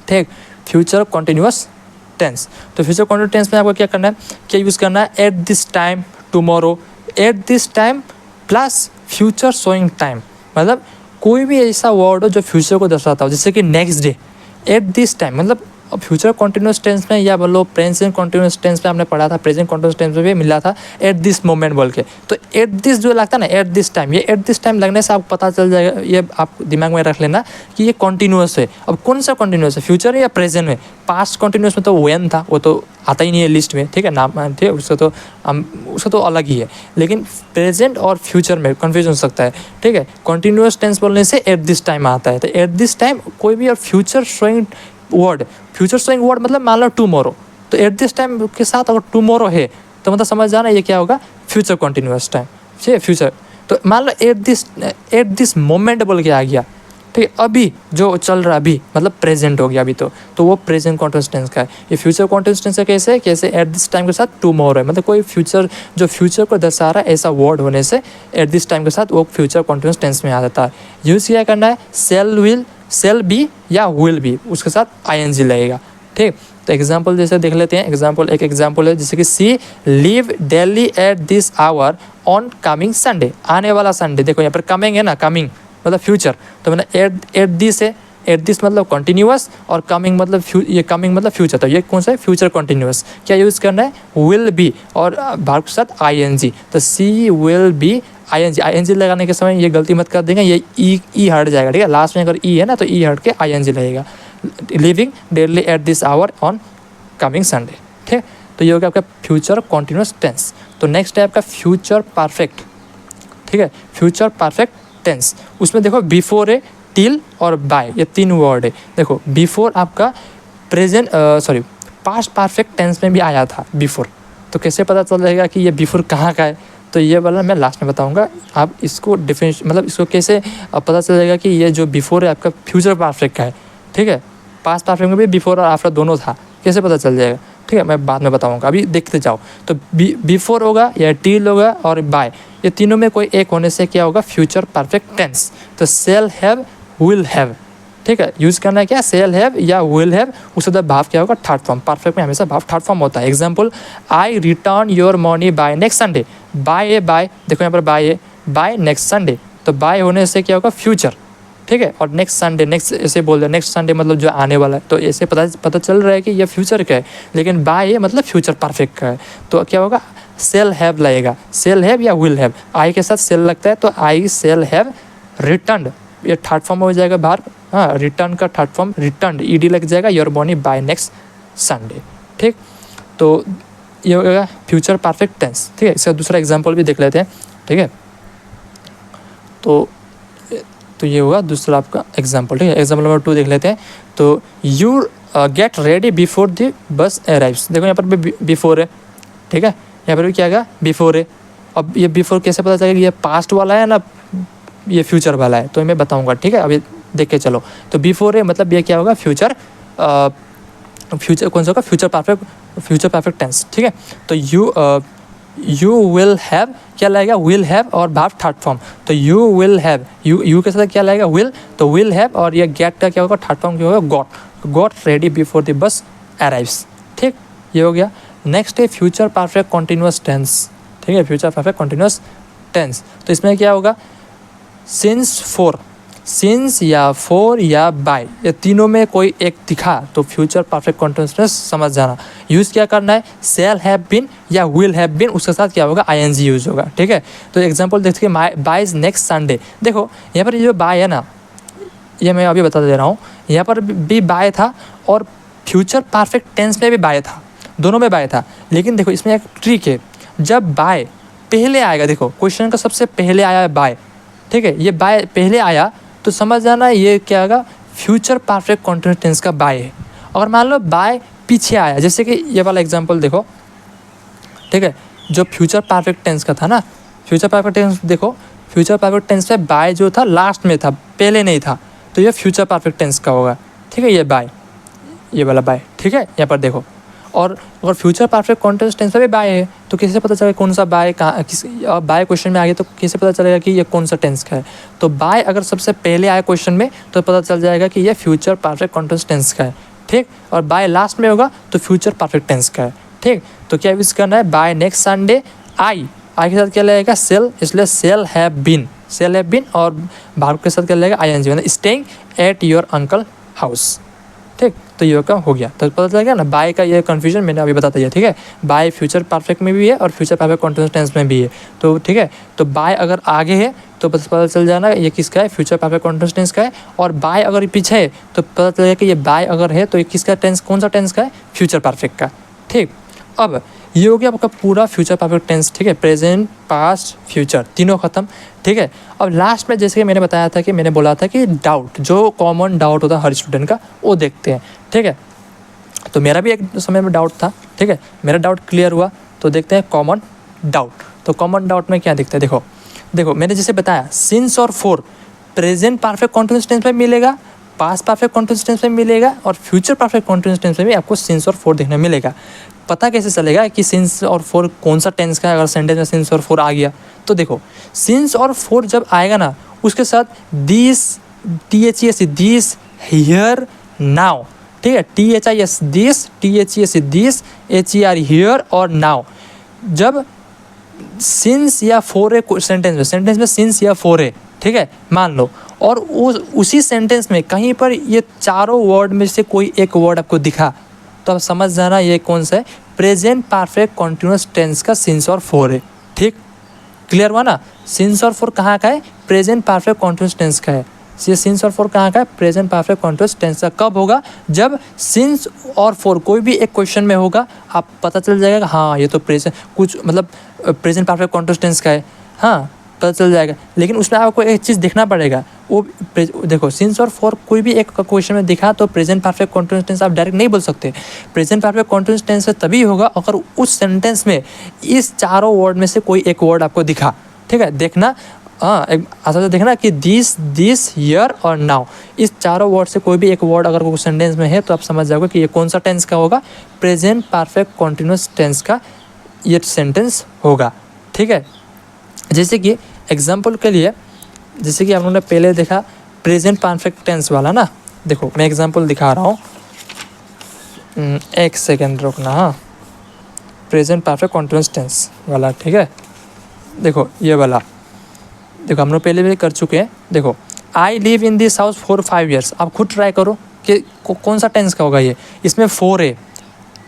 ठीक, फ्यूचर कॉन्टिन्यूअस टेंस, तो फ्यूचर कॉन्टिन्यूअस टेंस में आपको क्या करना है, क्या यूज़ करना है, at this time tomorrow, at this time plus future showing time, मतलब कोई भी ऐसा वर्ड हो जो फ्यूचर को दर्शाता हो, जैसे कि next day, at this time, मतलब फ्यूचर कॉन्टिन्यूअस टेंस में या बोलो प्रेजेंट कॉन्टिन्यूअस टेंस में आपने पढ़ा था, प्रेजेंट कॉन्टिन्यूअस टेंस में भी मिला था एट दिस मोमेंट बोल के, तो एट दिस जो लगता है ना, एट दिस टाइम, ये एट दिस टाइम लगने से आपको पता चल जाएगा, ये आप दिमाग में रख लेना कि ये कॉन्टिन्यूअस है। अब कौन सा कॉन्टिन्यूअस है, फ्यूचर है या प्रेजेंट में। पास्ट कॉन्टिन्यूअस में तो वेन था, वो तो आता ही नहीं है लिस्ट में, ठीक है, नाम ठीक है, उसका तो अलग ही है, लेकिन प्रेजेंट और फ्यूचर में कन्फ्यूज हो सकता है। ठीक है, कॉन्टिन्यूअस टेंस बोलने से एट दिस टाइम आता है, तो एट दिस टाइम कोई भी और future showing word, future showing word मतलब मान लो टुमारो, तो एट दिस टाइम के साथ अगर टुमारो है तो मतलब समझ जाना ये क्या होगा, फ्यूचर कॉन्टिन्यूअस टाइम, ठीक है, फ्यूचर। तो मान लो एट दिस मोमेंट बोल के आ गया, ठीक है, अभी जो चल रहा अभी मतलब प्रेजेंट हो गया अभी, तो वो प्रेजेंट कॉन्टिन्यूअस टेंस का है। ये फ्यूचर कॉन्टिन्यूअस टेंस है कैसे एट दिस टाइम के साथ टुमारो है, मतलब कोई फ्यूचर जो फ्यूचर को दर्शा रहा है ऐसा वर्ड होने से एट दिस टाइम के साथ वो फ्यूचर कॉन्टिन्यूअस टेंस में आ जाता है। यूज़ क्या करना है, सेल बी या विल बी, उसके साथ ING लगेगा। ठीक, तो एग्जाम्पल जैसे देख लेते हैं, एक एग्जाम्पल है जैसे कि she leave Delhi at this hour on coming Sunday, आने वाला संडे। देखो यहाँ पर कमिंग है ना, कमिंग मतलब फ्यूचर, तो मैंने एट दिस है, एट दिस मतलब कॉन्टिन्यूअस और कमिंग मतलब ये कमिंग मतलब फ्यूचर, तो ये कौन सा है, फ्यूचर कॉन्टिन्यूअस। क्या यूज़ करना है, विल बी और वर्ब के साथ ING, तो सी विल बी ING लगाने के समय ये गलती मत कर देंगे, ये ई हट जाएगा। ठीक है, लास्ट में अगर ई है ना तो ई हट के ING लगेगा। Living daily at this hour on coming Sunday. ठीक, तो ये हो गया आपका फ्यूचर कॉन्टिन्यूअस टेंस। तो नेक्स्ट है आपका फ्यूचर परफेक्ट। ठीक है, फ्यूचर परफेक्ट टेंस, उसमें देखो बिफोर है, टिल और बाय, ये तीन वर्ड है। देखो बिफोर आपका पास्ट परफेक्ट टेंस में भी आया था बिफोर, तो कैसे पता चल जाएगा कि ये बिफोर कहाँ का है, तो ये वाला मैं लास्ट में बताऊंगा। आप इसको डिफरेंस मतलब इसको कैसे पता चल जाएगा कि ये जो बिफोर है आपका फ्यूचर परफेक्ट का है। ठीक है, पास्ट परफेक्ट में भी बिफोर और आफ्टर दोनों था, कैसे पता चल जाएगा, ठीक है, मैं बाद में बताऊंगा, अभी देखते जाओ। तो बिफोर होगा या टिल होगा और बाय, ये तीनों में कोई एक होने से क्या होगा, फ्यूचर परफेक्ट टेंस। तो सेल हैव, विल हैव, ठीक है, यूज़ करना है क्या, सेल हैव या विल हैव, उसका तो भाव क्या होगा, थर्ड फॉर्म। परफेक्ट में हमेशा भाव थर्ड फॉर्म होता है। Example, I return your money by next Sunday, by देखो यहाँ पर बाय है, बाय नेक्स्ट संडे, तो बाय होने से क्या होगा, फ्यूचर। ठीक है, और नेक्स्ट संडे, नेक्स्ट ऐसे बोल रहे हैं, नेक्स्ट संडे मतलब जो आने वाला है, तो ऐसे पता चल रहा है कि ये फ्यूचर का है, लेकिन बाय है मतलब फ्यूचर परफेक्ट का है। तो क्या होगा, सेल हैव लगेगा, सेल हैव या विल हैव, आई के साथ सेल लगता है, तो आई सेल हैव रिटर्न, ये थर्ड फॉर्म हो जाएगा बाहर। हाँ, रिटर्न का थर्ड फॉर्म रिटर्न, ED लग जाएगा, your money by next Sunday. ठीक, तो ये होगा फ्यूचर परफेक्ट टेंस। ठीक है, इसका दूसरा एग्जाम्पल भी देख लेते हैं। ठीक है, तो ये होगा दूसरा आपका एग्जाम्पल। ठीक है, एग्जाम्पल नंबर 2 देख लेते हैं। तो you get ready before the bus arrives, देखो यहाँ पर भी बिफोर है। ठीक है, यहाँ पर भी क्या है, बिफोर है। अब ये बिफोर कैसे पता चलेगा, ये पास्ट वाला है ना ये फ्यूचर वाला है, तो मैं बताऊंगा। ठीक है, अभी देख के चलो। तो बिफोर है मतलब ये क्या होगा, फ्यूचर कौन सा होगा, फ्यूचर परफेक्ट टेंस। ठीक है, तो यू विल हैव क्या लगेगा, विल हैव और भाव थर्ड फॉर्म, तो यू विल हैव, यू के साथ क्या लगेगा, विल, तो विल हैव, और ये गेट का क्या होगा, थर्ड फॉर्म क्या होगा, got ready before the bus arrives. ठीक, ये हो गया। नेक्स्ट है फ्यूचर परफेक्ट कॉन्टिन्यूअस टेंस। ठीक है, फ्यूचर परफेक्ट कॉन्टिन्यूअस टेंस, तो इसमें क्या होगा, सिंस फोर, सिंस या फॉर या बाय, ये तीनों में कोई एक दिखा तो फ्यूचर परफेक्ट कंटिन्यूअस टेंस समझ जाना। यूज़ क्या करना है, शैल हैव बीन या विल हैव बीन, उसके साथ क्या होगा, आईएनजी यूज़ होगा। ठीक है, तो एग्जांपल देखिए, बाय इज नेक्स्ट संडे। देखो यहाँ पर ये जो बाय है ना, ये मैं अभी बता दे रहा हूँ, यहाँ पर भी बाय था और फ्यूचर परफेक्ट टेंस में भी बाय था, दोनों में बाय था। लेकिन देखो इसमें एक ट्रिक है, जब बाय पहले आएगा, देखो क्वेश्चन का सबसे पहले आया है बाय, ठीक है, ये बाय पहले आया तो समझ जाना ये क्या होगा, फ्यूचर परफेक्ट कंटिन्यूअस टेंस का बाय है। अगर मान लो बाय पीछे आया, जैसे कि ये वाला एग्जांपल देखो, ठीक है, जो फ्यूचर परफेक्ट टेंस का था ना, फ्यूचर परफेक्ट टेंस देखो, फ्यूचर परफेक्ट टेंस में बाय जो था लास्ट में था, पहले नहीं था, तो ये फ्यूचर परफेक्ट टेंस का होगा। ठीक है, ये बाय, ये वाला बाय, ठीक है, यहाँ पर देखो। और अगर फ्यूचर परफेक्ट कंटिन्यूअस टेंस में भी बाय है तो कैसे पता चलेगा कौन सा बाय कहाँ, किस बाय क्वेश्चन में आ गया तो कैसे पता चलेगा कि ये कौन सा टेंस का है। तो बाय अगर सबसे पहले आए क्वेश्चन में तो पता चल जाएगा कि ये फ्यूचर परफेक्ट कंटिन्यूअस टेंस का है। ठीक, और बाय लास्ट में होगा तो फ्यूचर परफेक्ट टेंस का है। ठीक, तो क्या यूज़ करना है, बाय नेक्स्ट संडे, आई के साथ क्या लगेगा, सेल, इसलिए shall have been, shall have been, और भार्ब के साथ क्या लगेगा, आईएनजी, मतलब staying at your uncle house. ठीक, तो ये का हो गया, तो पता चल गया ना, बाय का ये कन्फ्यूजन मैंने अभी बता दिया। ठीक है, बाय फ्यूचर परफेक्ट में भी है और फ्यूचर परफेक्ट कंटिन्यूअस टेंस में भी है। तो ठीक है, तो बाय अगर आगे है तो पता चल जाना ये किसका है, फ्यूचर परफेक्ट कंटिन्यूअस टेंस का है। और बाय अगर पीछे है तो पता चलेगा कि ये बाय अगर है तो ये किसका टेंस, कौन सा टेंस का है, फ्यूचर परफेक्ट का। ठीक, अब ये हो गया आपका पूरा फ्यूचर परफेक्ट टेंस। ठीक है, प्रेजेंट, पास्ट, फ्यूचर तीनों खत्म। ठीक है, अब लास्ट में जैसे कि मैंने बताया था कि मैंने बोला था कि डाउट, जो कॉमन डाउट होता है हर स्टूडेंट का, वो देखते हैं। ठीक है, तो मेरा भी एक समय में डाउट था। ठीक है, मेरा डाउट क्लियर हुआ, तो देखते हैं कॉमन डाउट। तो कॉमन डाउट में क्या दिखता है, देखो देखो मैंने जैसे बताया, सिंस और for present perfect continuous tense में मिलेगा, पास्ट परफेक्ट कंटिन्यूअस टेंस में मिलेगा, और फ्यूचर परफेक्ट कंटिन्यूअस टेंस में भी आपको सिंस और फॉर देखने मिलेगा। पता कैसे चलेगा कि सिंस और फॉर कौन सा टेंस का है, अगर सेंटेंस में सिंस और फॉर आ गया तो देखो, सिंस और फॉर जब आएगा ना, उसके साथ this, THES, this, here, now. ठीक है, THIS this, THES this, HER here और नाउ। जब सिंस या फॉर है सेंटेंस में सिंस या फॉर है, ठीक है, मान लो, और उसी सेंटेंस में कहीं पर ये चारों वर्ड में से कोई एक वर्ड आपको दिखा, तो आप समझ जाना ये कौन सा है, प्रेजेंट परफेक्ट कंटिन्यूअस टेंस का सिंस और फॉर है। ठीक, क्लियर हुआ ना, सिंस और फॉर कहाँ का है, प्रेजेंट परफेक्ट कंटिन्यूअस टेंस का है। ये सिंस और फॉर कहाँ का है, प्रेजेंट परफेक्ट कंटिन्यूअस टेंस का। कब होगा, जब सिंस और फॉर कोई भी एक क्वेश्चन में होगा, आप पता चल जाएगा हाँ ये तो प्रेजेंट कुछ मतलब प्रेजेंट परफेक्ट कंटिन्यूअस टेंस का है, हाँ पता चल जाएगा। लेकिन उसमें आपको एक चीज़ देखना पड़ेगा, वो देखो सिंस और फॉर कोई भी एक क्वेश्चन में दिखा तो प्रेजेंट परफेक्ट कंटिन्यूअस टेंस आप डायरेक्ट नहीं बोल सकते। प्रेजेंट परफेक्ट कंटिन्यूअस टेंस तभी होगा अगर उस सेंटेंस में इस चारों वर्ड में से कोई एक वर्ड आपको दिखा। ठीक है, देखना, हाँ एक आसानी से देखना कि दिस, हियर और नाउ, इस चारों वर्ड से कोई भी एक वर्ड अगर कोई सेंटेंस में है तो आप समझ जाओगे कि ये कौन सा टेंस का होगा, प्रेजेंट परफेक्ट कंटिन्यूअस टेंस का ये सेंटेंस होगा। ठीक है, जैसे कि एग्जाम्पल के लिए, जैसे कि आप लोगों ने पहले देखा प्रेजेंट परफेक्ट टेंस वाला ना, देखो मैं एग्जाम्पल दिखा रहा हूँ, एक सेकेंड रुकना, हाँ, प्रेजेंट परफेक्ट कंटिन्यूअस टेंस वाला। ठीक है, देखो ये वाला, देखो हम लोग पहले भी कर चुके हैं। देखो, आई live in this house for 5 years, आप खुद ट्राई करो कि कौन सा टेंस का होगा ये। इसमें 4 है,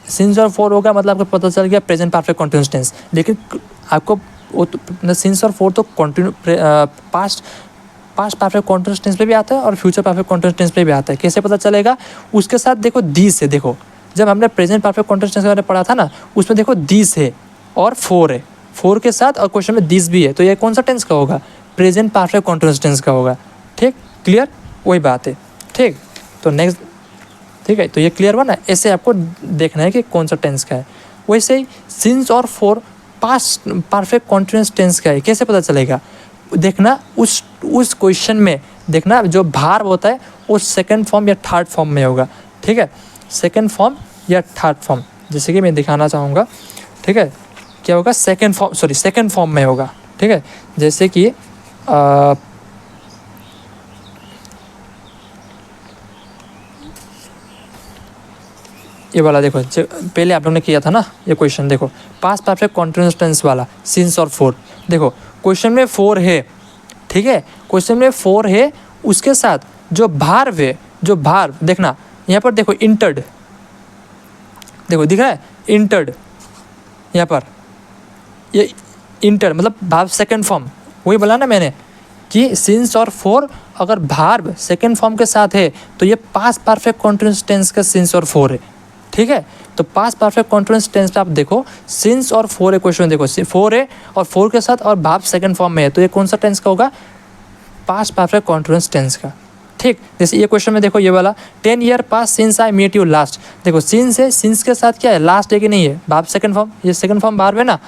सिंस और 4 होगा मतलब आपको पता चल गया प्रेजेंट परफेक्ट कंटिन्यूअस टेंस। लेकिन आपको वो तो सिंस और 4 तो continue past perfect continuous tense पे भी आता है और फ्यूचर परफेक्ट कंटिन्यूअस टेंस पे भी आता है। कैसे पता चलेगा, उसके साथ देखो दिस है। देखो जब हमने प्रेजेंट परफेक्ट कंटिन्यूअस टेंस के बारे में पढ़ा था ना, उसमें देखो दिस है और 4 है, 4 के साथ और क्वेश्चन में दिस भी है, तो ये कौन सा टेंस का होगा, प्रेजेंट परफेक्ट कंटिन्यूअस टेंस का होगा। ठीक, क्लियर, वही बात है। ठीक, तो नेक्स्ट, ठीक है, तो ये क्लियर हुआ ना, ऐसे आपको देखना है कि कौन सा टेंस का है। वैसे ही सिंस और 4 पास्ट परफेक्ट कंटिन्यूअस टेंस का है। कैसे पता चलेगा, देखना उस क्वेश्चन में देखना जो भार्ब होता है वो सेकंड फॉर्म या थर्ड फॉर्म में होगा। ठीक है, सेकंड फॉर्म या थर्ड फॉर्म, जैसे कि मैं दिखाना चाहूँगा। ठीक है, क्या होगा, सेकंड फॉर्म में होगा। ठीक है, जैसे कि ये वाला देखो, पहले आप लोगों ने किया था ना ये क्वेश्चन, देखो पास्ट परफेक्ट कंटिन्यूअस टेंस वाला सिंस और 4। देखो क्वेश्चन में 4 है, ठीक है, क्वेश्चन में 4 है, उसके साथ जो भार्व है, जो भार्व देखना यहाँ पर देखो इंटर्ड, देखो दिख रहा है इंटर्ड, यहाँ पर ये इंटर मतलब भार्व सेकंड फॉर्म, वही बोला ना मैंने कि सिंस और फॉर अगर भार्व सेकंड फॉर्म के साथ है तो ये पास्ट परफेक्ट कंटीन्यूअस टेंस का सिंस और फॉर है, ठीक है। तो पास्ट परफेक्ट कंटीन्यूअस टेंस पे आप देखो सिंस और फॉर है, क्वेश्चन देखो फॉर है और फॉर के साथ और भार्व सेकंड फॉर्म में है, तो ये कौन सा टेंस का होगा, पास्ट परफेक्ट कंटीन्यूअस टेंस का, ठीक। जैसे ये क्वेश्चन में देखो ये वाला 10 year pass since I meet you last, देखो सिंस है, सिंस के साथ क्या है, लास्ट है कि नहीं है, भार्व सेकंड फॉर्म, ये सेकंड फॉर्म भार्व है ना,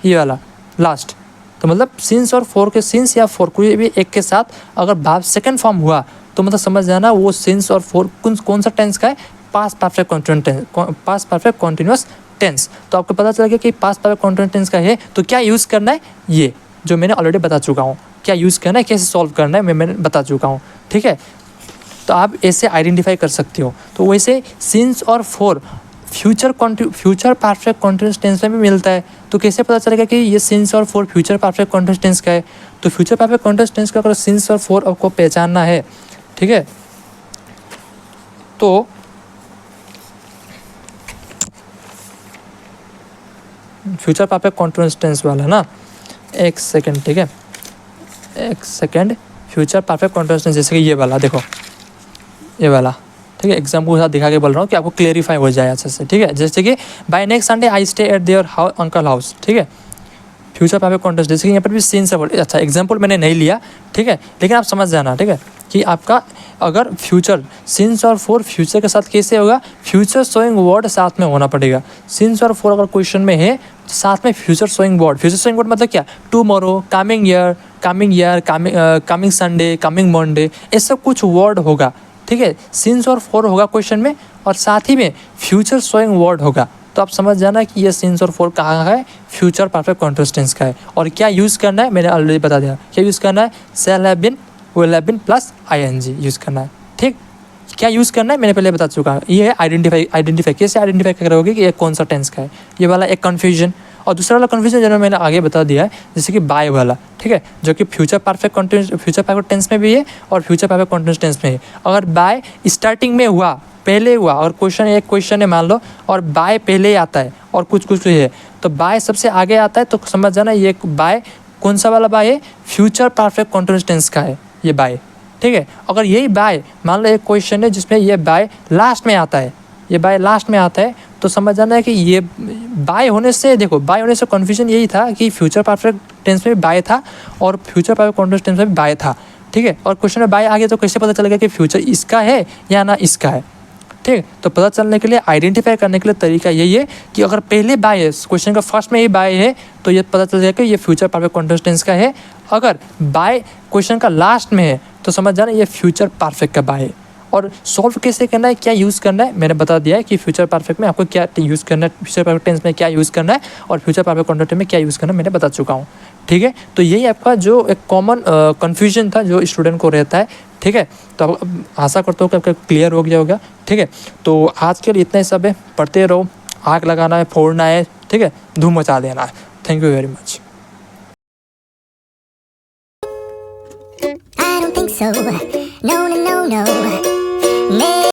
ये वाला लास्ट, तो मतलब सिंस और फॉर के सिंस या फॉर कोई भी एक के साथ अगर भार्व सेकंड फॉर्म हुआ तो मतलब समझ जाना वो सिंस और फॉर कौन सा टेंस का है, past perfect continuous tense, past perfect continuous tense. तो आपको पता चल गया कि पास्ट परफेक्ट कंटीन्यूअस टेंस का है तो क्या यूज़ करना है, ये जो मैंने ऑलरेडी बता चुका हूँ, क्या यूज़ करना है, कैसे सॉल्व करना है मैंने बता चुका हूँ, ठीक है। तो आप ऐसे आइडेंटिफाई कर सकते हो। तो वैसे सिंस और for future perfect continuous tense में भी मिलता है, तो कैसे पता चलेगा कि ये सिंस और for future perfect continuous tense का है। तो फ्यूचर परफेक्ट कंटीन्यूअस टेंस का अगर सिंस और फॉर आपको पहचानना है, ठीक है, तो फ्यूचर परफेक्ट कंटीन्यूअस टेंस वाला ना, एक सेकेंड, ठीक है, एक second, future perfect continuous tense जैसे कि ये वाला देखो, ये वाला, ठीक है, एग्जाम्पल के साथ दिखा के बोल रहा हूँ कि आपको क्लेरिफाई हो जाए अच्छे से, ठीक है। जैसे कि by next Sunday I stay at there uncle house, ठीक है, फ्यूचर परफेक्ट कंटीन्यूअस, जैसे कि यहाँ पर भी सिंस है, अच्छा एग्जाम्पल मैंने नहीं लिया, ठीक है, लेकिन आप समझ जाना, ठीक है, कि आपका अगर फ्यूचर सिंस और फॉर फ्यूचर के साथ कैसे होगा, फ्यूचर शोइंग वर्ड साथ में होना पड़ेगा। सिंस और फॉर अगर क्वेश्चन में है तो साथ में future showing word, future showing word मतलब क्या, tomorrow, coming year, coming Sunday, coming Monday, ऐसा कुछ वर्ड होगा, ठीक है। सिंस और फॉर होगा क्वेश्चन में और साथ ही में फ्यूचर शोइंग वर्ड होगा, तो आप समझ जाना कि ये सिंस और फॉर कहाँ है, फ्यूचर परफेक्ट कंटीन्यूअस टेंस का है। और क्या यूज़ करना है मैंने ऑलरेडी बता दिया, क्या यूज़ करना है, shall have been, will have been plus ING use करना है, ठीक। क्या यूज़ करना है मैंने पहले बता चुका हूँ, ये है आइडेंटिफाई कैसे आइडेंटिफाई करोगे कि ये कौन सा टेंस का है, ये वाला एक कन्फ्यूजन। और दूसरा वाला कन्फ्यूजन जो मैंने आगे बता दिया है, जैसे कि बाय वाला, ठीक है, जो कि फ्यूचर परफेक्ट टेंस में भी है और फ्यूचर परफेक्ट कंटीन्यूअस टेंस में है। अगर बाय स्टार्टिंग में हुआ, पहले हुआ, और एक क्वेश्चन है मान लो और बाय पहले ही आता है और कुछ है, तो बाय सबसे आगे आता है, तो समझ जाना ये बाय कौन सा वाला बाय है, फ्यूचर परफेक्ट कंटीन्यूअस टेंस का है ये बाय, ठीक है। अगर यही बाय मान लो एक क्वेश्चन है जिसमें ये बाय लास्ट में आता है, ये बाय लास्ट में आता है, तो समझ जाना है कि ये बाय होने से, देखो बाय होने से कन्फ्यूजन यही था कि फ्यूचर परफेक्ट टेंस में बाय था और फ्यूचर परफेक्ट कंटीन्यूअस टेंस में भी बाय था, ठीक है। और क्वेश्चन में बाय आ गया तो कैसे पता चलेगा कि फ्यूचर इसका है या ना इसका है, ठीक। तो पता चलने के लिए, आइडेंटिफाई करने के लिए तरीका यही है कि अगर पहले बाय है, क्वेश्चन का फर्स्ट में ही बाय है, तो ये पता चल जाएगा कि ये फ्यूचर परफेक्ट कंटीन्यूअस टेंस का है। अगर बाय क्वेश्चन का लास्ट में है तो समझ जाना ये फ्यूचर परफेक्ट का बाय है। और सॉल्व कैसे करना है, क्या यूज़ करना है, मैंने बता दिया है कि फ्यूचर परफेक्ट में आपको क्या यूज़ करना है, फ्यूचर परफेक्ट टेंस में क्या यूज़ करना है और फ्यूचर परफेक्ट कंटीन्यूअस में क्या यूज़ करना है मैंने बता चुका हूँ, ठीक है। तो यही आपका जो एक कॉमन कन्फ्यूजन था जो स्टूडेंट को रहता है, ठीक है। तो अब आशा करता हूँ कि आपका क्लियर हो गया होगा, ठीक है। तो आज के लिए इतना ही सब है, पढ़ते रहो, आग लगाना है, फोड़ना है, ठीक है, धूम मचा देना है। Thank you very much. I don't think so. No, no, no, no.